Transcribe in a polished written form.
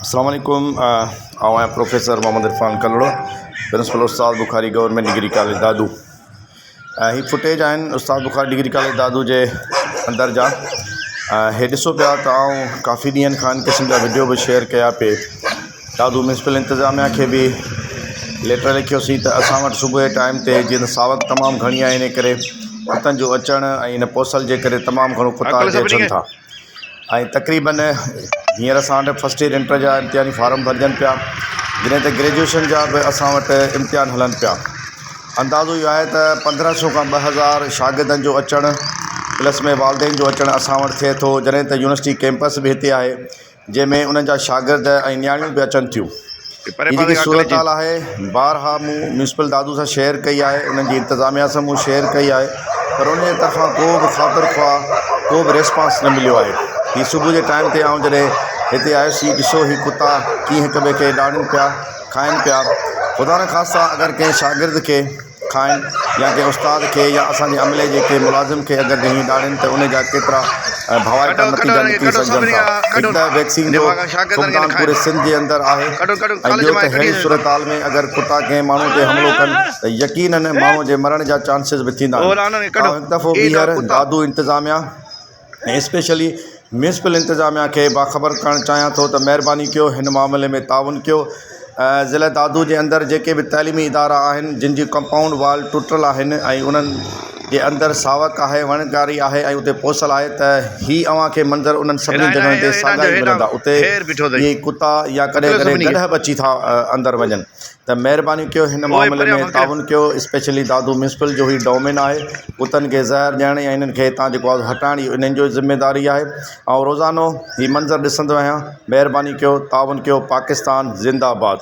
अस्सलाम वालेकुम। आवां प्रोफेसर मोहम्मद इरफान कलड़ो, प्रिंसिपल उस्ताद बुखारी गवर्नमेंट डिग्री कॉलेज दादू। ही फुटेज आहिनि उस्ताद बुखारी डिग्री कॉलेज दादू जे अंदर जा। हे ॾिसो पिया त आउं काफ़ी ॾींहंनि खां इन क़िस्म जा वीडियो बि शेयर कया पे। दादू म्यूनसिपल इंतज़ामिया खे बि लेटर लिखियोसीं त असां वटि सुबुह जे टाइम ते जीअं त सावक तमामु घणी आहे, इन करे कुतनि जो अचणु ऐं इन पोसल जे करे तमामु घणो कुता हिते अचनि था। ऐं तक़रीबन हींअर असां वटि फस्ट ईयर इंटर जा इम्तिहानी फार्म भरजनि पिया, जॾहिं त ग्रेजुएशन जा बि असां वटि इम्तिहान हलनि पिया। अंदाज़ो इहो आहे त 1500 खां 2000 शागिर्दनि जो अचणु प्लस में वालदेन जो अचणु असां वटि थिए थो, जॾहिं त यूनिवर्सिटी कैंपस बि हिते आहे जंहिंमें उन्हनि जा शागिर्द ऐं नियाणियूं बि अचनि थियूं। हीअ जेकी सूरत हाल आहे बारहा मूं म्यूनसिपल दादू सां शेयर कई आहे, उन्हनि जी इंतज़ामिया सां मूं शेयर कई आहे, पर उन जे तरफ़ां को बि ख़ातिर ख़्वाह को बि रिस्पॉन्स न मिलियो आहे। हीअ सुबुह जे टाइम ते आउं जॾहिं हिते आयुसि, ॾिसो ही कुता कीअं हिक ॿिए खे ॾाड़नि पिया, खाइनि पिया। ख़ुदा न ख़ास्ता अगरि कंहिं शागिर्द खे खाइनि या कंहिं उस्ताद खे या असांजे अमले जे कंहिं मुलाज़िम खे अगरि हीअं ॾाड़नि त उन जा केतिरा भवाइटा नतीजा निकिरी सघनि था। हिकु त वैक्सीन जो फुक़दान पूरे सिंध जे अंदरि आहे, ऐं ॿियो त अहिड़ी सूरत हाल में अगरि कुता कंहिं माण्हू ते हमिलो कनि त यकीनन माण्हू जे मरण जा चांसिस बि थींदा आहिनि। हिकु दफ़ो ॿीहर दादू इंतज़ामिया ऐं स्पेशली म्यूनसिपल इंतज़ामिया खे बाख़बर करणु चाहियां थो त महिरबानी कयो हिन मामले में ताउन कयो। ज़िले दादू जे अंदरि जेके बि तइलीमी इदारा आहिनि जिन जी कंपाउंड वाल टुटल आहिनि ऐं उन्हनि जे अंदरि सावक आहे, वणकारी आहे ऐं उते पोसल आहे, त ही अव्हांखे मंज़र उन्हनि सभिनी जॻहियुनि ते साॻा ई मिलंदा। उते इहे कुता या कॾहिं कॾहिं गॾह बि अची था अंदरि वञनि, त महिरबानी कयो हिन मामले में ताउन कयो। स्पेशली दादू म्यूनसिपल जो ही डोमेन आहे, कुतनि खे ज़हर ॾियणु या इन्हनि खे हितां जेको आहे हटाइण इन्हनि जो ज़िम्मेदारी आहे। ऐं रोज़ानो ही मंज़र ॾिसंदो आहियां, महिरबानी कयो ताउन कयो। पाकिस्तान ज़िंदाबाद।